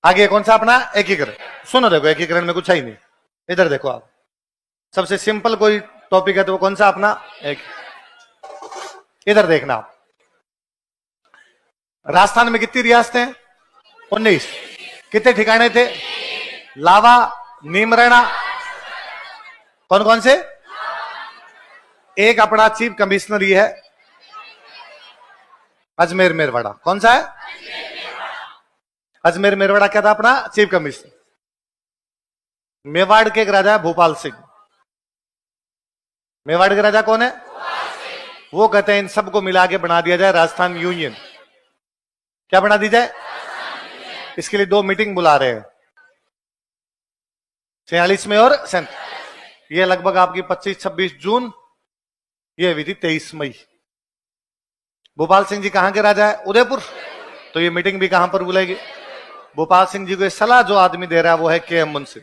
आगे कौन सा अपना एकीकरण। सुनो देखो, एकीकरण में कुछ है ही नहीं। इधर देखो आप, सबसे सिंपल कोई टॉपिक है तो वो कौन सा अपना एक। इधर देखना आप, राजस्थान में कितनी रियासतें हैं? 19। कितने ठिकाने थे? लावा, नीमराणा, कौन कौन से? एक अपना चीफ कमिश्नर ही है अजमेर मेरवाड़ा। कौन सा है? अजमेर मेरवाड़ा क्या था अपना चीफ कमिश्नर। मेवाड़ के एक राजा है भोपाल सिंह। मेवाड़ के राजा कौन है? वो कहते हैं इन सबको मिला के बना दिया जाए राजस्थान यूनियन। क्या बना दी जाए? इसके लिए 2 मीटिंग बुला रहे हैं, 46 में और 47। ये लगभग आपकी 25-26 जून, ये हुई थी 23 मई। भोपाल सिंह जी कहां के राजा है? उदयपुर। तो ये मीटिंग भी कहां पर बुलाएगी? भोपाल सिंह जी को सलाह जो आदमी दे रहा है वो है के.एम. मुंशी।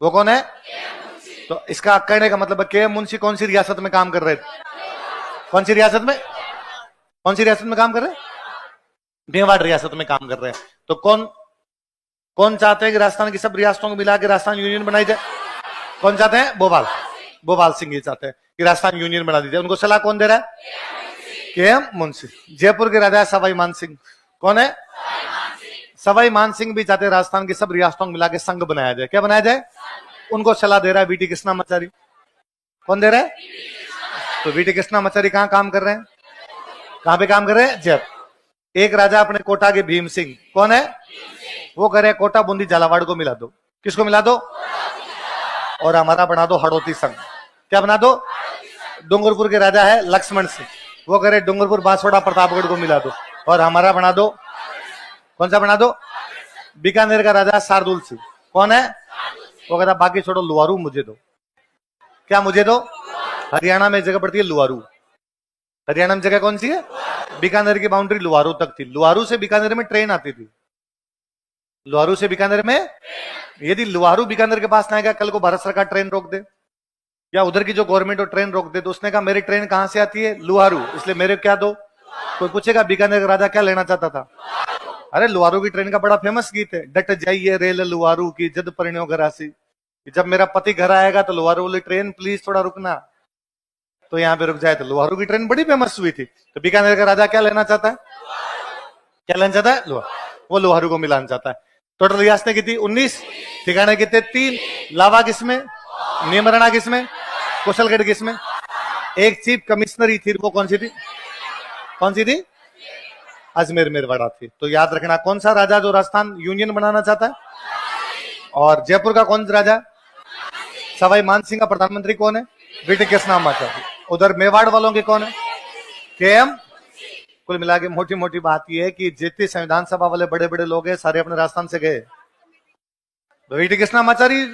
वो कौन है? तो इसका कहने का मतलब है के.एम. मुंशी कौन सी रियासत में काम कर रहे थे? कौन सी रियासत में? कौन सी रियासत में काम कर रहे हैं? मेवाड़ रियासत में काम कर रहे हैं। तो कौन कौन चाहते हैं कि राजस्थान की सब रियासतों को मिला के राजस्थान यूनियन बनाई जाए? कौन चाहते हैं? भोपाल सिंह जी चाहते हैं कि राजस्थान यूनियन बना दी जाए। उनको सलाह कौन दे रहा है? के.एम. मुंशी। जयपुर के राजा है सवाई मान सिंह। कौन है? सवाई मान सिंह भी चाहते हैं राजस्थान की सब रियासतों को मिला के संघ बनाया जाए। क्या बनाया जाए? उनको सलाह दे रहा है वीटी कृष्णामाचारी। कौन दे रहा है? तो वीटी कृष्णामाचारी कहां काम कर रहे हैं? कहां पे काम कर रहे हैं? जयपुर। एक राजा अपने कोटा के भीम सिंह। कौन है? वो कह रहे हैं कोटा बूंदी झालावाड़ को मिला दो। किसको मिला दो? और हमारा बना दो हड़ौती संघ। क्या बना दो? डूंगरपुर के राजा है लक्ष्मण सिंह। वो कह रहे डूंगरपुर बांसवाड़ा प्रतापगढ़ को मिला दो और हमारा बना दो। कौन सा बना दो? बीकानेर का राजा है शार्दुल सिंह। कौन है? वो कहता बाकी छोड़ो, लुवारू मुझे दो। क्या मुझे दो? हरियाणा में जगह पड़ती है लुवारू। हरियाणा में जगह कौन सी है? बीकानेर की बाउंड्री लुवारू तक थी। लुवारू से बीकानेर में ट्रेन आती थी। लुवारू से बीकानेर में, यदि लुवारू बीकानेर के पास ना आएगा, कल को भारत सरकार ट्रेन रोक दे या उधर की जो गवर्नमेंट ट्रेन रोक दे, तो उसने कहा मेरी ट्रेन कहां से आती है? लुवारू, इसलिए मेरे क्या दो। कोई पूछेगा बीकानेर का राजा क्या लेना चाहता था? अरे लुवारू की ट्रेन का बड़ा फेमस गीत है, डट जाइए रेल लुवारू की जद परिणो घरासी। जब मेरा पति घर आएगा तो लुवारू वाली ट्रेन प्लीज थोड़ा रुकना। तो यहाँ पे रुक जाए। तो लुवारू की ट्रेन बड़ी फेमस हुई थी। तो बीकानेर का राजा क्या लेना चाहता है? क्या लेना चाहता है? लुवारू। वो लुवारू को मिलाना चाहता है। टोटल रियासतें कितनी? 19। ठिकाने कितने? 3। लावा किसमें? नीमराणा किसमें? कुशलगढ़ किसमें? एक चीफ कमिश्नर ही थी, वो कौन सी थी? कौन सी थी? अजमेर मेरवाड़ा थी। तो याद रखना, कौन सा राजा जो राजस्थान यूनियन बनाना चाहता है? और जयपुर का कौन राजा? सवाई मान सिंह का प्रधानमंत्री कौन है? वीटी कृष्णामाचारी। उधर मेवाड़ वालों के कौन है? के.एम. कुल मिला के मोटी मोटी बात यह है कि जितने संविधान सभा वाले बड़े बड़े लोग हैं सारे अपने राजस्थान से गए। VT Krishnamachari,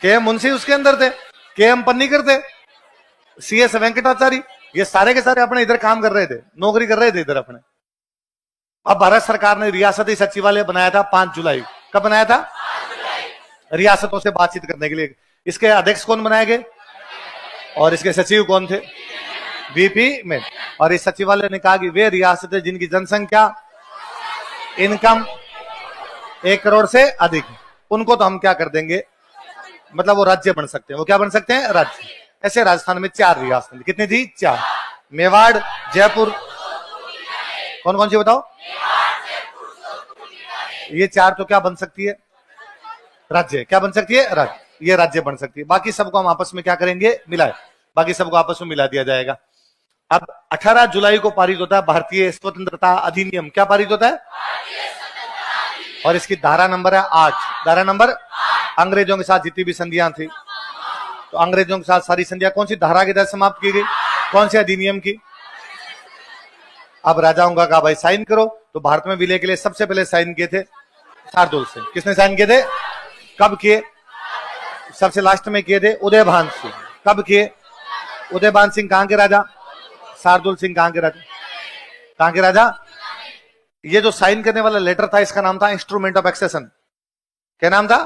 KM. मुंशी उसके अंदर थे, के.एम. पन्नीकर थे, सी.एस. वेंकटाचारी, ये सारे के सारे अपने इधर काम कर रहे थे, नौकरी कर रहे थे इधर अपने। अब भारत सरकार ने रियासती सचिवालय बनाया था 5 जुलाई। कब बनाया था? रियासतों से बातचीत करने के लिए। इसके अध्यक्ष कौन बनाए गए और इसके सचिव कौन थे? वीपी में। और इस सचिवालय ने कहा कि वे रियासतें जिनकी जनसंख्या, इनकम 1 करोड़ से अधिक, उनको तो हम क्या कर देंगे, मतलब वो राज्य बन सकते हैं। वो क्या बन सकते हैं? राज्य। ऐसे राजस्थान में 4 रियासतें। कितनी थी? 4। मेवाड़, जयपुर, कौन कौन सी बताओ? ये 4 तो क्या बन सकती है? राज्य। क्या बन सकती है? राज्य। ये राज्य बन सकती है। बाकी सबको हम आपस में क्या करेंगे? मिलाए। बाकी सबको आपस में मिला दिया जाएगा। अब 18 जुलाई को पारित होता है भारतीय स्वतंत्रता अधिनियम। क्या पारित होता है? और इसकी धारा नंबर है 8। धारा नंबर, अंग्रेजों के साथ जितनी भी संधियां थी, तो अंग्रेजों के साथ सारी संधियां कौन सी धारा के तहत समाप्त की गई? कौन से अधिनियम की? अब राजाओं का कहा भाई साइन करो। तो भारत में विलय के लिए सबसे पहले साइन किए थे शार्दुल सिंह। किसने साइन किए थे? कब किए? सबसे लास्ट में किए थे उदयभान सिंह। कब किए? उदयभान सिंह कहां के राजा? शार्दुल सिंह कहां के राजा? कहां के राजा? ये जो साइन करने वाला लेटर था इसका नाम था इंस्ट्रूमेंट ऑफ एक्सेशन। क्या नाम था?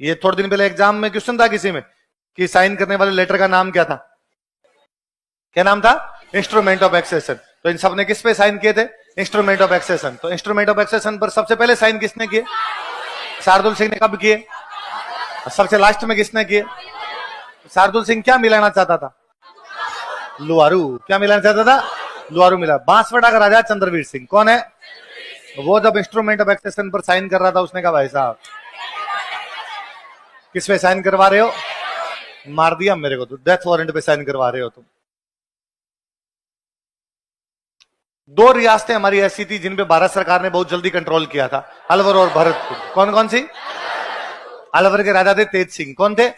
ये थोड़े दिन पहले एग्जाम में क्वेश्चन था किसी में कि साइन करने वाले लेटर का नाम क्या था? क्या नाम था? Instrument of accession. तो इन सब ने किस पे साइन किए थे? Instrument of accession. तो इंस्ट्रूमेंट ऑफ एक्सेशन पर सबसे पहले साइन किसने किए? शार्दुल सिंह ने। कब किए? सबसे लास्ट में किसने किए? शार्दुल सिंह क्या मिलाना चाहता था? लुआरू। क्या मिलाना चाहता था? लुआरू मिला। बांसवाड़ा का राजा चंद्रवीर सिंह कौन है? वो जब इंस्ट्रूमेंट ऑफ एक्सेशन पर साइन कर रहा था उसने कहा भाई साहब किस पे साइन करवा रहे हो? मार दिया मेरे को, तो डेथ वारंट पे साइन करवा रहे हो तुम। दो रियासतें हमारी ऐसी थी जिन पे भारत सरकार ने बहुत जल्दी कंट्रोल किया था, अलवर और भरतपुर। कौन कौन सी? अलवर के राजा थे तेज सिंह। कौन थे?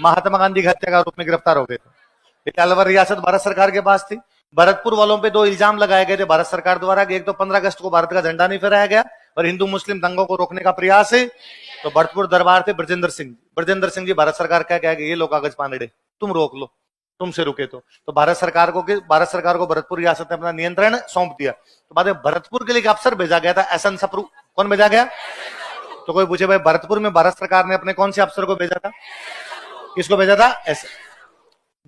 महात्मा गांधी की हत्या के आरोप में गिरफ्तार हो गए थे। अलवर रियासत भारत सरकार के पास थी। भरतपुर वालों पे दो इल्जाम लगाए गए थे भारत सरकार द्वारा कि एक तो 15 अगस्त को भारत का झंडा नहीं फहराया गया और हिंदू मुस्लिम दंगों को रोकने का प्रयास है। तो भरतपुर दरबार थे ब्रजेंद्र सिंह जी भारत सरकार क्या कहे ये लो कागज पानड़े, तुम रोक लो, तुमसे रुके तो भारत सरकार को भरतपुर रियासत ने अपना नियंत्रण सौंप दिया। तो बाद में भरतपुर के लिए एक अफसर भेजा गया था, एसएन सप्रू। कौन भेजा गया? तो कोई पूछे भाई भरतपुर में भारत सरकार ने अपने कौन से अफसर को भेजा था? किसको भेजा था? ऐसे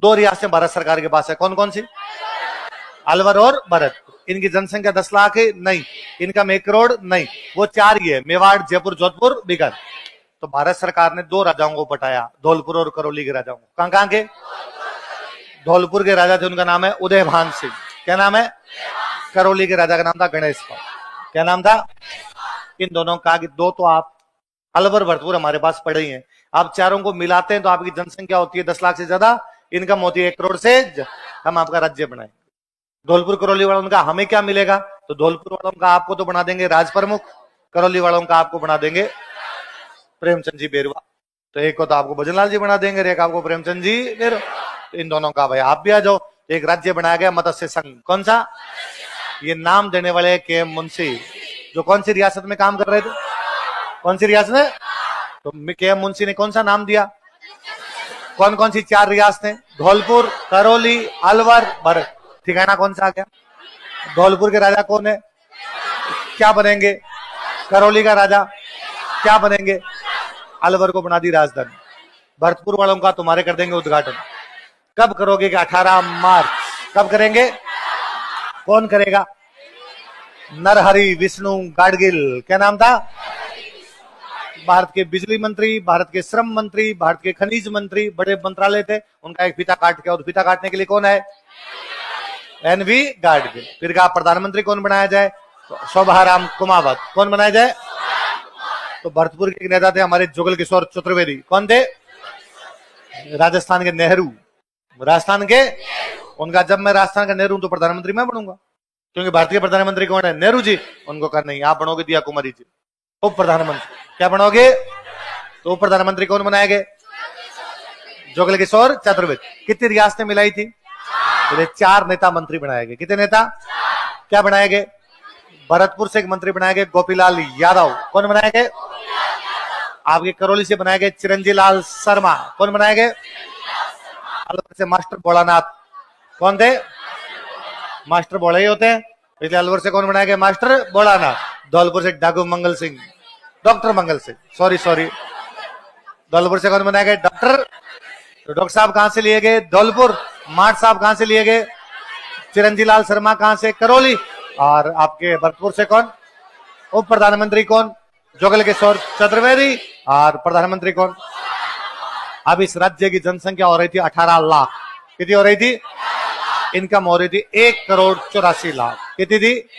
दो रियासतें भारत सरकार के पास है। कौन कौन सी? अलवर और भरतपुर। इनकी जनसंख्या 10 लाख है? नहीं। इनका 1 करोड़? नहीं। वो 4 ही है, मेवाड़, जयपुर, जोधपुर, बीकानेर। तो भारत सरकार ने 2 राजाओं को पटाया, धौलपुर और करौली के राजाओं को। कहां के? धौलपुर के राजा थे, उनका नाम है उदयभान सिंह। क्या नाम है? करौली के राजा का नाम था गणेश पाल। क्या नाम था? इन दोनों का दो तो आप अलवर भरतपुर हमारे पास पड़े ही हैं। आप चारों को मिलाते हैं तो आपकी जनसंख्या होती है 10 लाख से ज्यादा, इनकम होती है 1 करोड़ से। हम आपका राज्य बनाएंगे। धौलपुर करौली वालों का हमें क्या मिलेगा? तो धौलपुर वालों का आपको तो बना देंगे राज प्रमुख, करौली वालों का आपको बना देंगे प्रेमचंद जी बेरवा। तो एक को तो आपको भजनलाल जी बना देंगे, एक आपको प्रेमचंद जी बेरवा। तो इन दोनों का भाई आप भी आ जाओ। एक राज्य बनाया गया मत्स्य संघ। कौन सा? ये नाम देने वाले के मुंशी, जो कौन सी रियासत में काम कर रहे थे? कौन सी रियासत में? तो के मुंशी ने कौन सा नाम दिया? कौन कौन सी 4 रियासतें? धौलपुर, करौली, अलवर, भरत। ठिकाना कौन सा आ गया? धौलपुर के राजा कौन है? क्या बनेंगे? करौली का राजा क्या बनेंगे? अलवर को बना दी राजधानी। भरतपुर वालों का तुम्हारे कर देंगे उद्घाटन। कब करोगे? 18 मार्च। कब करेंगे? कौन करेगा? नरहरि विष्णु गाडगिल। क्या नाम था? भारत के बिजली मंत्री, भारत के श्रम मंत्री, भारत के खनिज मंत्री, बड़े मंत्रालय थे। उनका एक फीता काट के, और फीता काटने के लिए कौन है? एनवी गाडगिल। फिर कहा प्रधानमंत्री कौन बनाया जाए? तो शोभाराम कुमावत। कौन बनाया जाए? तो भरतपुर के नेता थे हमारे जुगल किशोर चतुर्वेदी। कौन थे? राजस्थान के नेहरू। राजस्थान के उनका जब मैं राजस्थान का नेहरू तो प्रधानमंत्री मैं बनूंगा, क्योंकि भारतीय प्रधानमंत्री कौन है? नेहरू जी। उनको कर नहीं, आप बनोगे दिया कुमारी जी उप प्रधानमंत्री। क्या बनोगे? तो उप प्रधानमंत्री कौन बनाएंगे? जुगल किशोर चतुर्वेदी। कितनी रियासतें मिलाई थी? 4 नेता मंत्री बनाए गए। कितने नेता? क्या बनाए गए? भरतपुर से एक मंत्री बनाए गए गोपीलाल यादव। कौन बनाए गए? आपके करौली से बनाए गए चिरंजी लाल शर्मा। कौन बनाए गए? अलवर से मास्टर भोलानाथ। कौन थे? मास्टर भोला ही होते हैं, इसलिए अलवर से कौन बनाए गए? मास्टर भोलानाथ। धौलपुर से डाकू मंगल सिंह, डॉक्टर मंगल सिंह, सॉरी धौलपुर से कौन बनाए गए? डॉक्टर। तो डॉक्टर साहब कहां से लिए गए? धौलपुर। माठ साहब कहां से लिए गए? चिरंजी लाल शर्मा कहां से? करौली। और आपके भरतपुर से कौन? उप प्रधानमंत्री कौन? जुगल किशोर चतुर्वेदी। और प्रधानमंत्री कौन? अब इस राज्य की जनसंख्या हो रही थी 18 लाख। कितनी हो रही थी? इनकम हो रही थी 1 करोड़ 84 लाख। कितनी थी?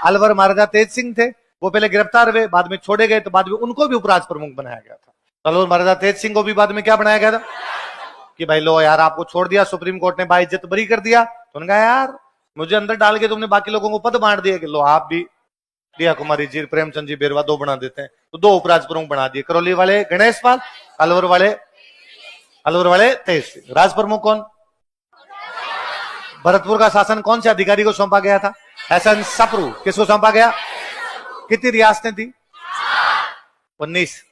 अलवर महाराजा तेज सिंह थे, वो पहले गिरफ्तार हुए, बाद में छोड़े गए, तो बाद में उनको भी उपराज प्रमुख बनाया गया था। अलवर महाराजा तेज सिंह को भी बाद में क्या बनाया गया था कि भाई लो यार आपको छोड़ दिया, सुप्रीम कोर्ट ने बाइज्जत बरी कर दिया। तो उन्होंने कहा यार मुझे अंदर डाल के तुमने बाकी लोगों को पद बांट दिया कि लो आप भी दिया कुमारी जी, प्रेमचंद जी बेरवा 2 बना देते हैं। तो 2 उपराज प्रमुख बना दिए, करौली वाले गणेश पाल, अलवर वाले तेज सिंह। राज प्रमुख कौन? भरतपुर का शासन कौन से अधिकारी को सौंपा गया था? एसएन सप्रू। किसको सौंपा गया? कितनी रियासतें थी? 19।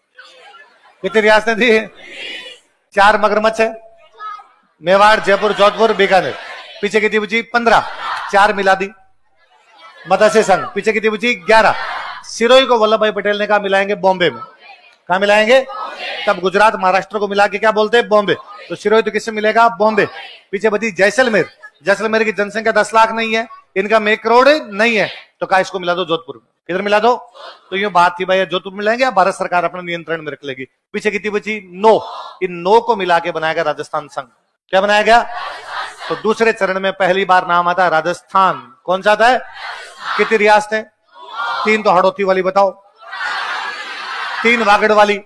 कितनी रियासतें थी? 4 मगरमच्छ है, मेवाड़, जयपुर, जोधपुर, बीकानेर। पीछे कितनी बची? 15। 4 मिला दी। मत्स्य संघ पीछे कितनी बची? 11। सिरोही को वल्लभ भाई पटेल ने कहा मिलाएंगे बॉम्बे में। कहा मिलाएंगे? तब गुजरात महाराष्ट्र को मिला के क्या बोलते हैं? बॉम्बे। तो सिरोही तो किससे मिलेगा? बॉम्बे। पीछे बची जैसलमेर। जैसलमेर की जनसंख्या 10 लाख नहीं है, इनका में 1 करोड़ नहीं है, तो कहा इसको मिला दो जोधपुर में। किधर मिला दो? तो ये बात थी भाई, जोधपुर मिलाएंगे या भारत सरकार अपने नियंत्रण में रख लेगी। पीछे कितनी बची? 9। इन 9 को मिला के बनाया गया राजस्थान संघ। क्या बनाया गया? तो दूसरे चरण में पहली बार नाम आता है राजस्थान। कौन सा आता है? कितनी रियासतें? 3 तो हड़ौती वाली बताओ, 3 वागड़ वाली,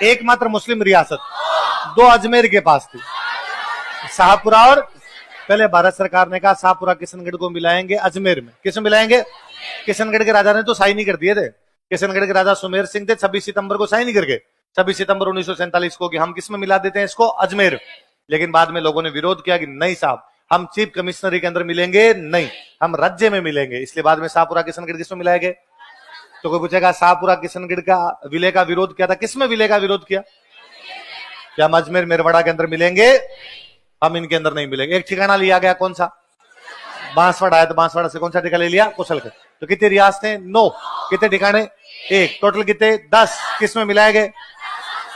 एकमात्र मुस्लिम रियासत 2 अजमेर के पास थी, शाहपुरा। और पहले भारत सरकार ने कहा शाहपुरा किशनगढ़ को मिलाएंगे अजमेर में। किस में मिलाएंगे? किशनगढ़ के राजा ने तो साइन नहीं कर दिए थे। किशनगढ़ के राजा सुमेर सिंह थे, 26 सितंबर को साइन नहीं करके, 26 सितंबर 1947 को कि हम किस में मिला देते हैं इसको? अजमेर। लेकिन बाद में लोगों ने विरोध किया कि नहीं साहब, हम चीफ कमिश्नरी के अंदर मिलेंगे नहीं, हम राज्य में मिलेंगे। इसलिए बाद में शाहपुरा किशनगढ़ किस में मिलाए गए? तो कोई पूछेगा शाहपुरा किशनगढ़ का विलय का विरोध किया था, किस में विलय का विरोध किया? क्या हम अजमेर मेरवाड़ा के अंदर मिलेंगे? हम इनके अंदर नहीं मिलेंगे। एक ठिकाना लिया गया, कौन सा? बांसवाड़ा है, तो बांसवाड़ा से कौन सा ठिकाना ले लिया? कुशलगढ़। तो कितनी रियासतें? 9। कितने ठिकाने? 1। टोटल कितने? 10। किस में मिलाए गए?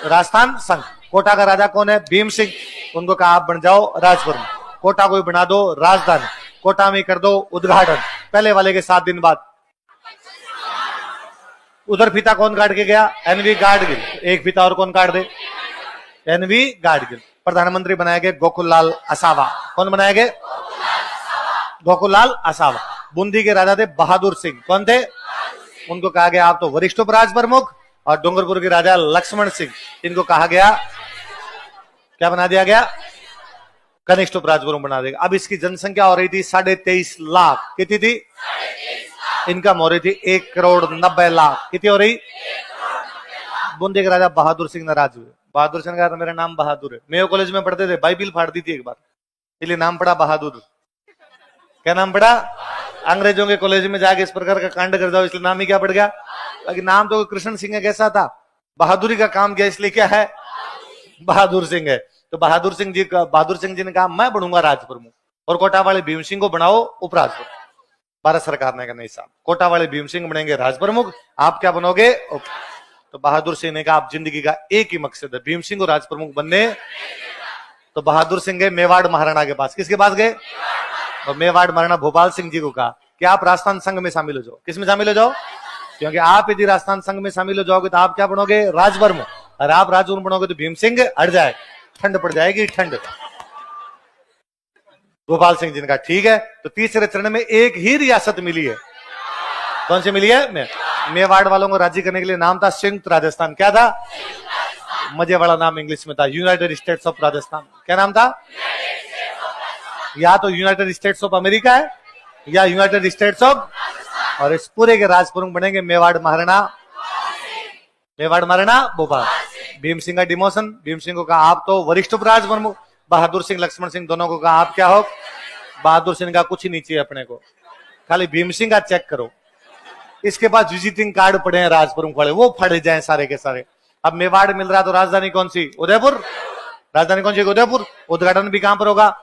राजस्थान संघ। कोटा का राजा कौन है? भीम सिंह। उनको कहा आप बन जाओ राजपुर में, कोटा को बना दो राजधानी, कोटा में कर दो उद्घाटन। पहले वाले के 7 दिन बाद उधर फीता कौन काट के गया? एनवी गाडगिल। एक फीता और कौन काट दे? एनवी गाडगिल। प्रधानमंत्री बनाए गए गोकुललाल असावा। कौन बनाए गए? गोकुललाल असावा। बूंदी के राजा थे बहादुर सिंह। कौन थे? उनको कहा गया आप तो वरिष्ठ उपराज प्रमुख। और डूंगरपुर के राजा लक्ष्मण सिंह, इनको कहा गया, क्या बना दिया गया? कनिष्ठ उपराज प्रमुख बना देगा। अब इसकी जनसंख्या हो रही थी 23.5 लाख। कितनी थी? इनकम हो रही थी 1,90,00,000। कितनी हो रही? बूंदी के राजा बहादुर सिंह नाराज हुए। बहादुर सिंह का मेरा नाम बहादुर है। मेयो कॉलेज में पढ़ते थे, बाइबिल फाड़ दी थी एक बार, इसलिए नाम पड़ा बहादुर। क्या नाम पड़ा? अंग्रेजों के कॉलेज में जाके इस प्रकार का कांड कर जाओ, इसलिए नाम ही क्या पड़ गया? बाकी नाम तो कृष्ण सिंह है, कैसा था? बहादुरी का काम किया, इसलिए क्या है? बहादुर सिंह है। तो बहादुर सिंह जी ने कहा मैं बनूंगा राज प्रमुख, और कोटा वाले भीम सिंह को बनाओ उपराज प्रमुख। भारत सरकार ने कहा नहीं साहब, कोटा वाले भीम सिंह बनेंगे राज प्रमुख, आप क्या बनोगे? तो बहादुर सिंह ने कहा आप जिंदगी का एक ही मकसद है, भीम सिंह को राज प्रमुख बनने। तो बहादुर सिंह गए मेवाड़ महाराणा के पास। किसके पास गए? और मेवाड़ महाराणा भोपाल सिंह जी को कहा कि आप राजस्थान संघ में शामिल हो जाओ। किस में शामिल हो जाओ? क्योंकि आप यदि राजस्थान संघ में शामिल हो जाओगे तो आप क्या बनोगे? राज प्रमुख। और आप राजप्रमुख बनोगे तो भीम सिंह हट जाए, ठंड पड़ जाएगी, ठंड। भोपाल सिंह जी ने कहा ठीक है। तो तीसरे चरण में एक ही रियासत मिली है। कौन सी मिली है? मेवाड़ वालों को राजी करने के लिए नाम था संयुक्त राजस्थान। क्या था? मजे वाला नाम इंग्लिश में था, यूनाइटेड स्टेट्स ऑफ राजस्थान। क्या नाम था? या तो यूनाइटेड स्टेट्स ऑफ अमेरिका है या यूनाइटेड स्टेट्स ऑफ, और इस पूरे के राज प्रमुख बनेंगे मेवाड़ महाराणा भोपाल। भीम सिंह का डिमोशन। भीम सिंह को कहा आप तो वरिष्ठ उपराज प्रमुख। बहादुर सिंह लक्ष्मण सिंह दोनों को कहा आप क्या हो? बहादुर सिंह का कुछ ही नहीं चाहिए अपने को, खाली भीम सिंह का चेक करो। इसके बाद विजिटिंग कार्ड पड़े हैं राज प्रमुख वाले, वो फड़े जाए सारे के सारे। अब मेवाड़ मिल रहा तो राजधानी कौन सी? उदयपुर। राजधानी कौन सी? उदयपुर। उद्घाटन भी कहां पर होगा?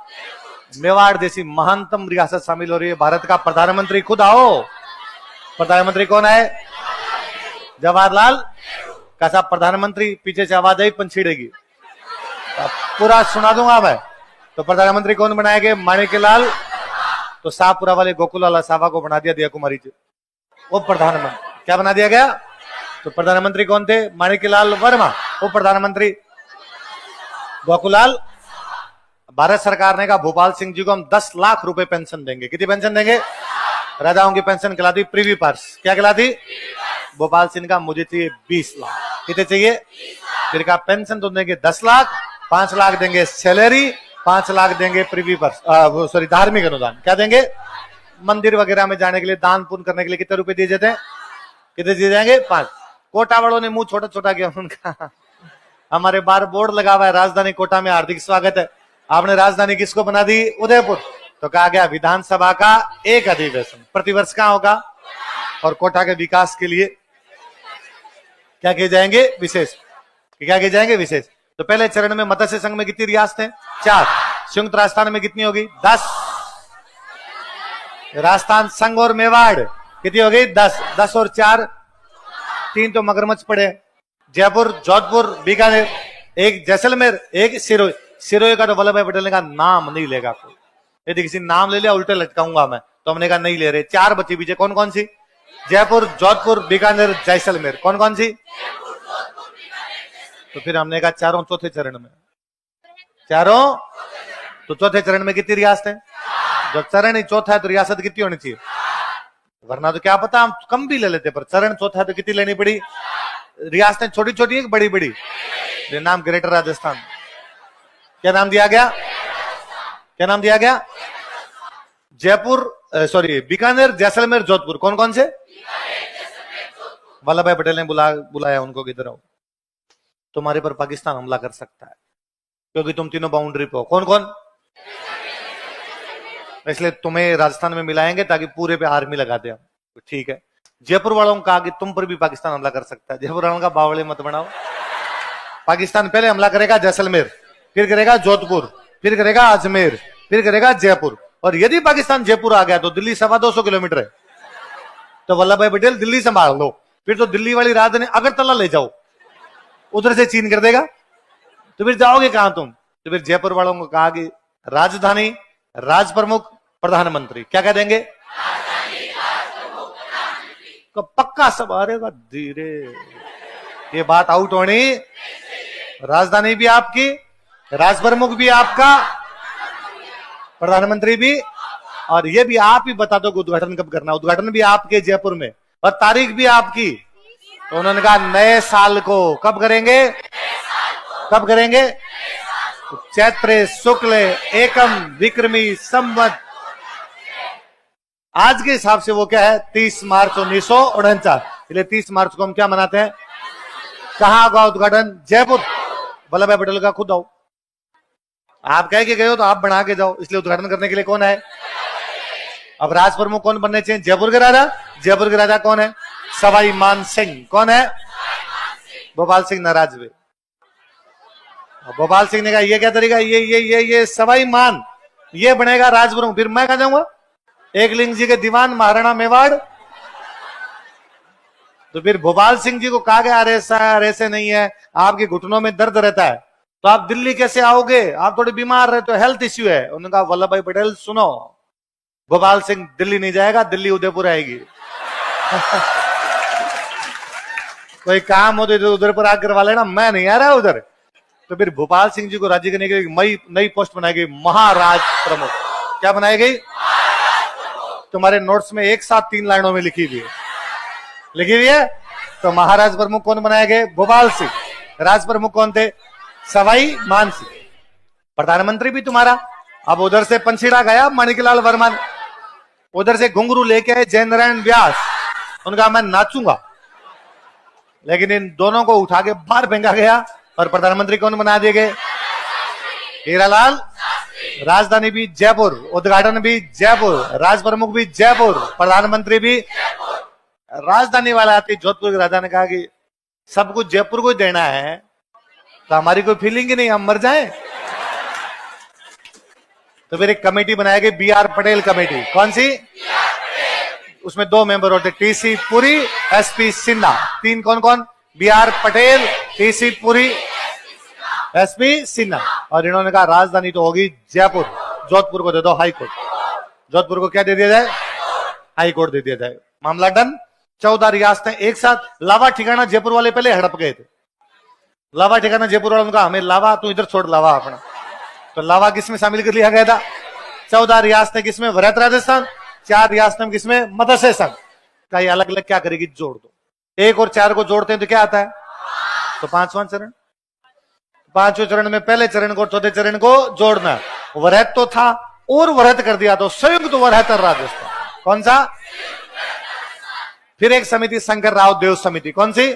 मेवाड़ जैसी महानतम रियासत शामिल हो रही है। भारत का प्रधानमंत्री खुद आओ। प्रधानमंत्री कौन है? जवाहरलाल। का साहब प्रधानमंत्री, पीछे से आवाज आई पंछीड़ेगी, पूरा सुना दूंगा मैं। तो प्रधानमंत्री कौन बनाए गए? माणिक्यलाल। तो शाहपुरा वाले गोकुललाल असावा को बना दिया दिया कुमारी जी, वो प्रधानमंत्री। क्या बना दिया गया? तो प्रधानमंत्री कौन थे? माणिक्यलाल वर्मा, वो प्रधानमंत्री गोकुललाल। भारत सरकार ने कहा भोपाल सिंह जी को हम 10 लाख रुपए पेंशन देंगे। कितनी पेंशन देंगे? राजाओं की पेंशन कहलाती प्रीवी पर्स। क्या कहलाती? भोपाल सिंह का मुझे चाहिए 20 लाख। कितने चाहिए? फिर कहा पेंशन तो देंगे 10 लाख, 5 लाख देंगे सैलरी, 5 लाख देंगे प्रीवी पर्स, सॉरी धार्मिक अनुदान। क्या देंगे? मंदिर वगैरह में जाने के लिए, दान पुण्य करने के लिए कितने रुपए दिए जाते हैं? कितने दिए जाएंगे? 5। कोटा वालों ने मुंह छोटा छोटा किया उनका। हमारे बाहर बोर्ड लगा हुआ है राजधानी कोटा में हार्दिक स्वागत है। आपने राजधानी किसको बना दी? उदयपुर। तो कहा गया विधानसभा का एक अधिवेशन प्रतिवर्ष का होगा, और कोटा के विकास के लिए क्या किए जाएंगे? विशेष। क्या किए जाएंगे? विशेष। तो पहले चरण में मत्स्य संघ में कितनी रियासतें? 4। संयुक्त राजस्थान में कितनी होगी? 10। राजस्थान संघ और मेवाड़ कितनी हो गई? 10। 10 और 4, 3 तो मगरमच्छ पड़े, जयपुर, जोधपुर, बीकानेर, एक जैसलमेर, एक सिरोही। सिरोही का तो वल्लभ भाई पटेल का नाम नहीं लेगा कोई। यदि किसी नाम ले लिया उल्टे लटकाऊंगा मैं, तो हमने कहा नहीं ले रहे। 4 बची बीजे, कौन कौन सी? जयपुर, जोधपुर, बीकानेर, जैसलमेर। कौन कौन सी? तो फिर हमने कहा चारों चौथे चरण में, चारों। तो चौथे चरण में कितनी रियासत है? जब चरण ही चौथा है तो रियासत कितनी होनी चाहिए? वरना तो क्या पता हम कम भी ले लेते, पर चरण चौथा है तो कितनी लेनी पड़ी? रियासतें छोटी छोटी है कि बड़ी बड़ी? ये नाम ग्रेटर राजस्थान। क्या नाम दिया गया? क्या नाम दिया गया? जयपुर, सॉरी, बीकानेर, जैसलमेर, जोधपुर। कौन कौन से? वल्लभ भाई पटेल ने बुलाया उनको, किधर आओ, तुम्हारे पर पाकिस्तान हमला कर सकता है क्योंकि तुम तीनों बाउंड्री पे हो। कौन कौन? इसलिए तुम्हें राजस्थान में मिलाएंगे ताकि पूरे पे आर्मी लगा दे हम। ठीक है। जयपुर वालों को कहा कि तुम पर भी पाकिस्तान हमला कर सकता है। जयपुर वालों का बावड़े मत बनाओ। पाकिस्तान पहले हमला करेगा जैसलमेर, फिर करेगा जोधपुर, फिर करेगा अजमेर, फिर करेगा जयपुर। और यदि पाकिस्तान जयपुर आ गया तो दिल्ली 250 किलोमीटर है, तो वल्लभ भाई पटेल दिल्ली संभाल लो। फिर तो दिल्ली वाली राजधानी अगरतला ले जाओ, उधर से चीन कर देगा, तो फिर जाओगे कहां तुम? तो फिर जयपुर वालों को कहा कि राजधानी, राज प्रमुख, प्रधानमंत्री। क्या कह देंगे? तो पक्का सब आरेगा धीरे, ये बात आउट होनी। राजधानी भी आपकी, राज प्रमुख भी आपका, प्रधानमंत्री भी, और ये भी आप ही बता दो कि उद्घाटन कब करना। उद्घाटन भी आपके जयपुर में, और तारीख भी आपकी। तो उन्होंने कहा नए साल को। कब करेंगे? कब करेंगे? चैत्र शुक्ल एकम विक्रमी संवत। आज के हिसाब से वो क्या है? 30 मार्च 1949। इसलिए 30 मार्च को हम क्या मनाते हैं? कहां होगा उद्घाटन? जयपुर। वल्लभ भाई पटेल का खुद आओ। आप कह के गए हो तो आप बना के जाओ। इसलिए उद्घाटन करने के लिए कौन है? अब राज प्रमुख कौन बनने चाहिए? जयपुर के राजा। जयपुर के राजा कौन है? सवाई मान सिंह। कौन है? भोपाल सिंह नाराज हुए। भोपाल सिंह ने कहा ये क्या तरीका? ये सवाई मान ये बनेगा राज प्रमुख। फिर मैं कहा जाऊंगा एकलिंग जी के दीवान महाराणा मेवाड़। तो फिर भोपाल सिंह जी को कहा गया अरे सर ऐसे नहीं है, आपके घुटनों में दर्द रहता है तो आप दिल्ली कैसे आओगे? आप थोड़े बीमार रहते हो, हेल्थ इश्यू है। उन्होंने कहा वल्लभ भाई पटेल सुनो, भोपाल सिंह दिल्ली नहीं जाएगा, दिल्ली उदयपुर आएगी। कोई काम हो तो उधर पर आकर करवा लेना, मैं नहीं आ रहा उधर। तो फिर भोपाल सिंह जी को राजी करने के लिए नई पोस्ट बनाई गई, महाराज प्रमुख। क्या बनाई गई? तुम्हारे नोट्स में एक साथ 3 लाइनों में लिखी हुई है, लिखी हुई है। तो महाराज प्रमुख कौन बनाए गए? भोपाल सिंह। राज प्रमुख कौन थे? सवाई मान सिंह। प्रधानमंत्री भी तुम्हारा। अब उधर से पंछीड़ा गया माणिकलाल वर्मा, उधर से घुंघरू लेके आए जयनारायण व्यास। उनका मैं नाचूंगा, लेकिन इन दोनों को उठा के बाहर फेंका गया और प्रधानमंत्री कौन बना दिए गए? हीरालाल। राजधानी भी जयपुर, उद्घाटन भी जयपुर, राज प्रमुख भी जयपुर, प्रधानमंत्री भी। राजधानी वाला आती जोधपुर के राजा ने कहा कि सब कुछ जयपुर को देना है तो हमारी कोई फीलिंग ही नहीं, हम मर जाएं। तो फिर एक कमेटी बनाई गई, BR पटेल कमेटी। कौन सी? उसमें 2 मेंबर होते, TC पुरी, SP सिन्हा। 3 कौन कौन? BR Patel, TC Puri, SP Sinha. और इन्होंने कहा राजधानी तो होगी जयपुर, जोधपुर को दे दो हाई कोर्ट। जोधपुर को क्या दे दिया जाए? हाई कोर्ट दे दिया जाए। मामला डन। 14 रियासतें एक साथ। लावा ठिकाना जयपुर वाले पहले हड़प गए थे। लावा ठिकाना जयपुर वालों ने कहा हमें लावा, तू इधर छोड़ लावा अपना। तो लावा किसमें शामिल कर लिया गया था? 14 रियासतें किसमें? वरहत राजस्थान। 4 रियासतें किसमें? मत्स्य संघ। का ये अलग अलग क्या करेगी? जोड़ दो। 1 और 4 को जोड़ते हैं तो क्या आता है? तो 5वां चरण। 5वें चरण में पहले चरण को, चौथे चरण को जोड़ना। वरहत तो था और वरहत कर दिया तो संयुक्त वरहत राजस्थान। कौन सा? फिर एक समिति, शंकर राव देव समिति। कौन सी?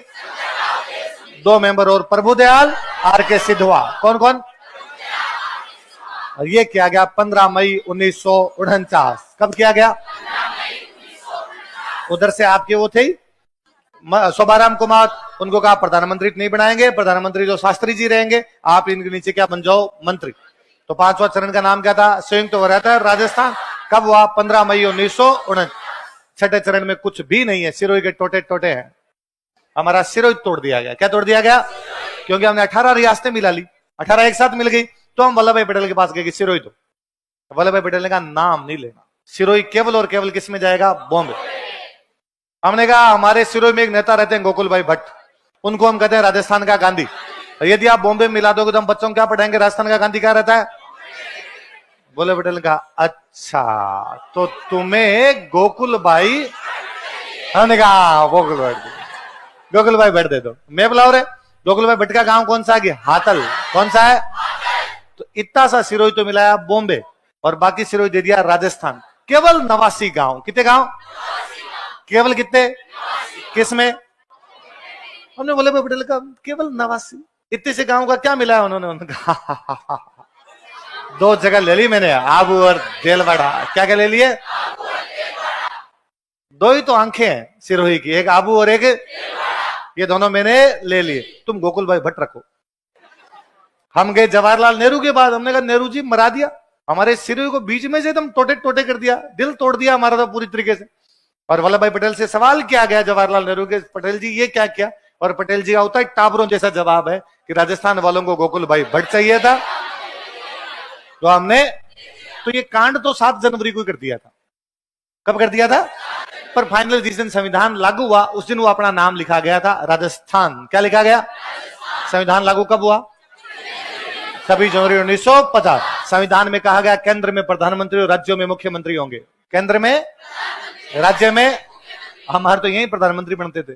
2 मेंबर और प्रभुदयाल, RK सिद्धवा। कौन कौन? और ये किया गया 15 मई 1949। कब किया गया? उधर से आपके वो थे शोभाराम कुमार, उनको कहा प्रधानमंत्री नहीं बनाएंगे, प्रधानमंत्री जो शास्त्री जी रहेंगे, आप इनके नीचे क्या बन जाओ? मंत्री। तो 5वां चरण का नाम क्या था? संयुक्त वरहत राजस्थान। कब हुआ? 15 मई 1949। 6ठे चरण में कुछ भी नहीं है, सिरोही के टोटे टोटे हैं। हमारा सिरोही तोड़ दिया गया। क्या तोड़ दिया गया? क्योंकि हमने 18 रियासतें मिला ली, 18 एक साथ मिल गई, तो हम वल्लभ भाई पटेल के पास गए कि सिरोही दो। वल्लभ भाई पटेल ने कहा नाम नहीं लेना, सिरोही केवल और केवल किस में जाएगा? बॉम्बे। हमने कहा हमारे सिरोही में एक नेता रहते हैं गोकुल भाई भट्ट, उनको हम कहते हैं राजस्थान का गांधी। यदि आप बॉम्बे में मिला दोगे तो हम बच्चों को क्या पढ़ाएंगे? राजस्थान का गांधी क्या रहता है? बोले पटेल ने कहा अच्छा तो तुम्हें गोकुल भाई, हमने कहा गोकुल भाई भट्ट दे दो। मैं बुलाओ रे, गोकुल भाई भट्ट का गांव कौन सा है? हातल। कौन सा है? तो इतना सा सिरोही तो मिलाया बॉम्बे और बाकी सिरोही दे दिया राजस्थान। केवल 89 गांव। कितने गांव? केवल कितने? किस में? हमने बोले भाई पटेल का केवल 89। इतने से गांव का क्या मिला है उन्होंने? उनका दो जगह ले ली मैंने, आबू और देलवाड़ा। क्या क्या ले लिए? दो ही तो आंखें हैं सिरोही की, एक आबू और एक, ये दोनों मैंने ले लिए। तुम गोकुल भाई भट्ट रखो। हम गए जवाहरलाल नेहरू के बाद, हमने कहा नेहरू जी मरा दिया हमारे सिरोही को, बीच में से एकदम टोटे टोटे कर दिया, दिल तोड़ दिया हमारा तो पूरी तरीके से। और वल्लभ भाई पटेल से सवाल किया गया जवाहरलाल नेहरू के, पटेल जी ये क्या किया? और पटेल जी का होता है टाबरों जैसा जवाब है कि राजस्थान वालों को गोकुल भाई भट्ट चाहिए था। तो हमने तो ये कांड तो 7 जनवरी को कर दिया था। कब कर दिया था? पर फाइनल जिस दिन संविधान लागू हुआ उस दिन वो अपना नाम लिखा गया था राजस्थान। क्या लिखा गया? संविधान लागू कब हुआ? 26 जनवरी 1950। संविधान में कहा गया केंद्र में प्रधानमंत्री और राज्यों में मुख्यमंत्री होंगे। केंद्र में, राज्य में, हमारे तो यही प्रधानमंत्री बनते थे,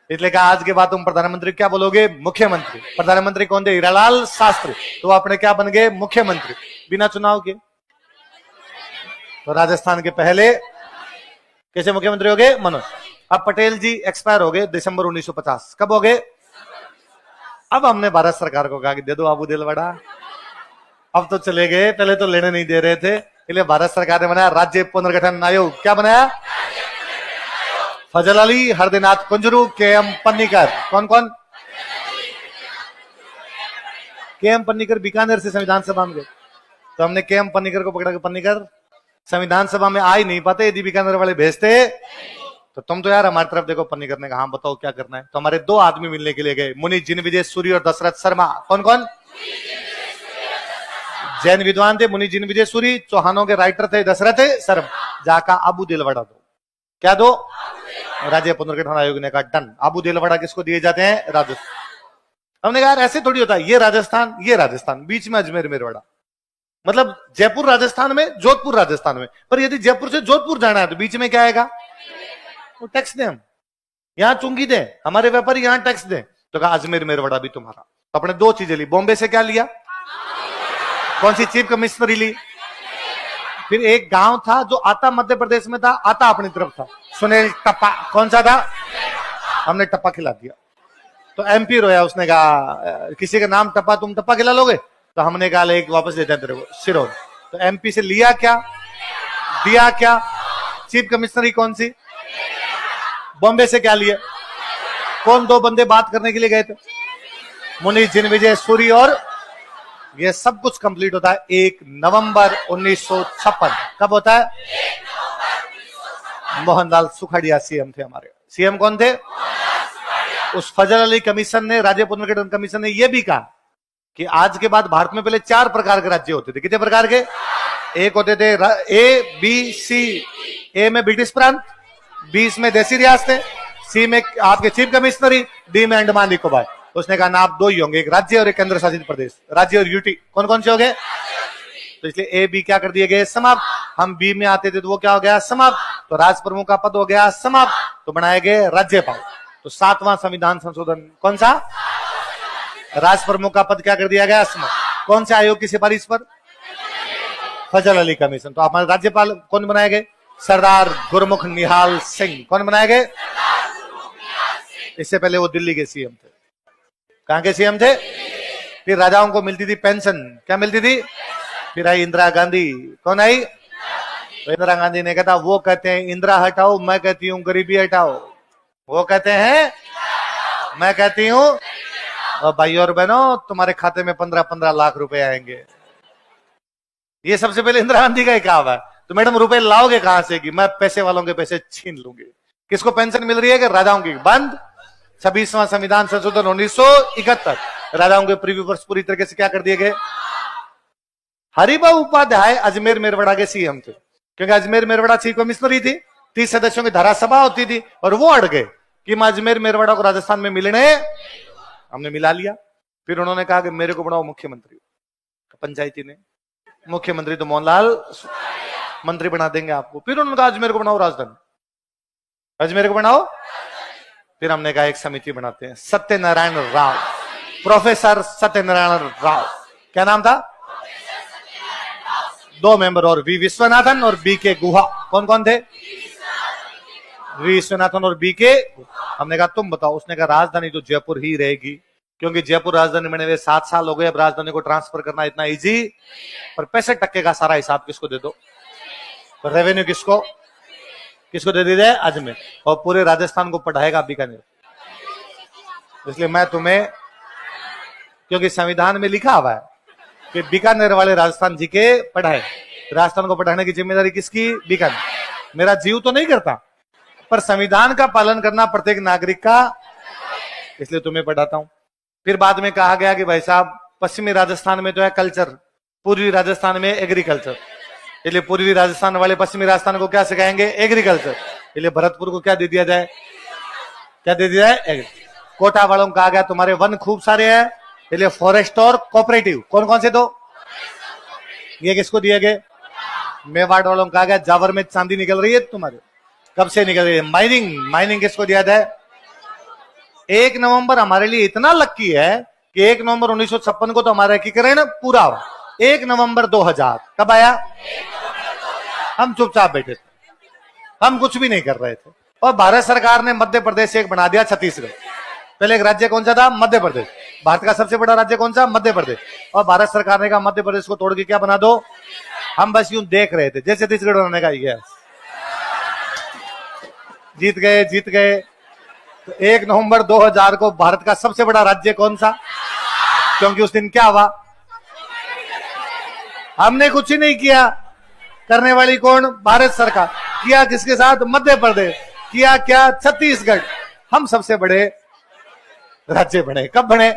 इसलिए कहा आज के बाद तुम प्रधानमंत्री क्या बोलोगे? मुख्यमंत्री। प्रधानमंत्री कौन थे? हीरालाल शास्त्री। तो अपने क्या बन गए? मुख्यमंत्री, बिना चुनाव के। तो राजस्थान के पहले कैसे मुख्यमंत्री हो गए? मनोज। अब पटेल जी एक्सपायर हो गए दिसंबर 1950। कब हो गए? अब हमने भारत सरकार को कहा कि दे दो आबू देलवाड़ा। अब तो चले गए, पहले तो लेने नहीं दे रहे थे, इसलिए भारत सरकार ने बनाया राज्य पुनर्गठन आयोग। क्या बनाया? फजल अली, हरदिनाथ कुंजरू, के.एम. पन्नीकर। कौन कौन? के.एम. पन्नीकर बीकानेर से संविधान सभा में गए, तो हमने के.एम. पन्नीकर को पकड़ा कि पन्नीकर संविधान सभा में आ ही नहीं पाते, यदि बीकानेर वाले भेजते तो तुम तो यार हमारी तरफ देखो। पन्नीकर ने कहा हाँ बताओ क्या करना है? तो हमारे 2 आदमी मिलने के लिए गए, मुनि जिनविजय सूरी और दशरथ शर्मा। कौन कौन? जैन विद्वान थे मुनि जिनविजय सूरी, चौहानों के राइटर थे दशरथ शर्मा। जाका आबू देलवाड़ा दो। क्या दो? राज्य पुनर्गठन आयोग ने कहा डन। आबू देलवाड़ा किसको दिए जाते हैं? राजस्थान। हमने कहा यार ऐसे थोड़ी होता है, ये राजस्थान, ये राजस्थान, बीच में अजमेर मेरवाड़ा, मतलब जयपुर राजस्थान में, जोधपुर राजस्थान में। पर यदि जयपुर से जोधपुर जाना है तो बीच में क्या आएगा? वो टैक्स दें, हम यहां चुंगी दें, हमारे व्यापारी यहां टैक्स दें। तो कहा अजमेर मेरवाड़ा भी तुम्हारा। तो अपने 2 चीजें ली। बॉम्बे से क्या लिया? कौन सी चीफ कमिश्नरी ली? फिर एक गांव था जो आता मध्य प्रदेश में था, आता अपनी तरफ था, सुनील टप्पा। कौन सा था? हमने टप्पा खिला दिया। तो एमपी रोया, उसने कहा किसी का नाम टप्पा, तुम टप्पा खिला लोगे? तो हमने कहा एक वापस देते हैं तेरे को, सिरोही। तो एमपी से लिया क्या, दिया क्या? चीफ कमिश्नरी कौन सी? बॉम्बे से क्या लिया? कौन 2 बंदे बात करने के लिए गए थे? मुनि जिनविजय सूरी। और ये सब कुछ कंप्लीट होता है 1 नवंबर 1956। कब होता है? मोहनलाल सुखाड़िया सीएम थे हमारे। सीएम कौन थे? उस फजल अली कमीशन ने, राज्य पुनर्गठन कमीशन ने यह भी कहा कि आज के बाद भारत में पहले 4 प्रकार के राज्य होते थे। कितने प्रकार के? एक होते थे ए बी सी। ए में ब्रिटिश प्रांत, बी में देसी रियासतें, सी में आपके चीफ कमिश्नरी, डी में अंडमान निकोबार। उसने कहा ना आप 2 ही होंगे, एक राज्य और एक केंद्र शासित प्रदेश। राज्य और यूटी कौन कौन से हो गए? तो इसलिए ए बी क्या कर दिए गए? समाप्त। हम बी में आते थे तो वो क्या हो गया? समाप्त। तो राज प्रमुख का पद हो गया समाप्त, तो बनाए गए राज्यपाल। तो 7वां संविधान संशोधन कौन सा? राज प्रमुख का पद क्या कर दिया गया? समाप्त। कौन से आयोग की सिफारिश पर? फजल अली कमीशन। तो हमारे राज्यपाल कौन बनाए गए? सरदार गुरमुख निहाल सिंह। कौन बनाए गए? इससे पहले वो दिल्ली के सीएम थे। कहां के सीएम थे? फिर राजाओं को मिलती थी पेंशन। क्या मिलती थी? फिर आई इंदिरा गांधी। कौन आई? तो इंदिरा गांधी ने कहा वो कहते हैं इंदिरा हटाओ, मैं कहती हूँ गरीबी हटाओ। वो कहते हैं, मैं कहती हूँ। और भाई और बहनों, तुम्हारे खाते में 15-15 लाख रुपए आएंगे। ये सबसे पहले इंदिरा गांधी का ही कहा है। तो मैडम रुपए लाओगे कहां से? कि मैं पैसे वालों के पैसे छीन लूंगी। किसको पेंशन मिल रही है? कि राजाओं की। बंद। 26वां संविधान संशोधन 1971। राजाओं के प्रीव्यू वर्ष पूरी तरीके से क्या कर दिए गए? हरिभाऊ उपाध्याय अजमेर मेरवड़ा के सीएम थे, क्योंकि अजमेर मेरवड़ा चीफ कमिश्नरी थी, 30 सदस्यों की धारासभा होती थी, और वो अड़ गए कि हम अजमेर मेरवड़ा को राजस्थान में मिलने, हमने मिला लिया। फिर उन्होंने कहा कि मेरे को बनाओ मुख्यमंत्री। पंचायती ने, मुख्यमंत्री तो मोहनलाल मंत्री बना देंगे आपको। फिर उन्होंने कहा अजमेर को बनाओ राजधानी, अजमेर को बनाओ। फिर हमने कहा एक समिति बनाते हैं, सत्यनारायण राव, प्रोफेसर सत्यनारायण राव, क्या नाम था? 2 मेंबर और वी विश्वनाथन और बी के गुहा। कौन कौन थे? वी विश्वनाथन और बी के। हमने कहा तुम बताओ। उसने कहा राजधानी तो जयपुर ही रहेगी, क्योंकि जयपुर राजधानी बने हुए 7 साल हो गए, अब राजधानी को ट्रांसफर करना इतना इजी। पर 65% का सारा हिसाब किसको दे दो? तो रेवेन्यू किसको किसको दे दी जाए? अजमेर। और पूरे राजस्थान को पढ़ाएगा बीकानेर। इसलिए मैं तुम्हें, क्योंकि संविधान में लिखा हुआ है कि बीकानेर वाले राजस्थान जी के पढ़ाए, राजस्थान को पढ़ाने की जिम्मेदारी किसकी? बीकानेर। मेरा जीव तो नहीं करता, पर संविधान का पालन करना प्रत्येक नागरिक का, इसलिए तुम्हें पढ़ाता हूं। फिर बाद में कहा गया कि भाई साहब पश्चिमी राजस्थान में तो है कल्चर, पूर्वी राजस्थान में एग्रीकल्चर, इसलिए पूर्वी राजस्थान वाले पश्चिमी राजस्थान को क्या सिखाएंगे? एग्रीकल्चर। इसलिए भरतपुर को क्या दे दिया जाए? क्या दे दिया जाए? कोटा वालों को कहा गया तुम्हारे वन खूब सारे हैं, इसलिए फॉरेस्ट और कोऑपरेटिव। कौन कौन से? दो। ये किसको दिए गए? मेवाड़ वालों को कहा गया जावर में चांदी निकल रही है तुम्हारे। कब से निकल रही है? माइनिंग। माइनिंग किसको दिया जाए? 1 नवंबर हमारे लिए इतना लक्की है कि 1 नवंबर 1956 को तो हमारा एकीकरण पूरा हुआ। 1 नवंबर 2000 कब आया? हम चुपचाप बैठे थे, हम कुछ भी नहीं कर रहे थे, और भारत सरकार ने मध्य प्रदेश एक बना दिया छत्तीसगढ़। पहले एक राज्य कौन सा था? मध्य प्रदेश। भारत का सबसे बड़ा राज्य कौन सा? मध्य प्रदेश। और भारत सरकार ने कहा मध्य प्रदेश को तोड़ के क्या बना दो? हम बस यूं देख रहे थे, जैसे छत्तीसगढ़ बनाने का गया। जीत गए, जीत गए। तो 1 नवंबर 2000 को भारत का सबसे बड़ा राज्य कौन सा? क्योंकि उस दिन क्या हुआ? हमने कुछ ही नहीं किया, करने वाली कौन? भारत सरकार। किया किसके साथ? मध्य प्रदेश। किया क्या? छत्तीसगढ़। हम सबसे बड़े राज्य बने। कब बने?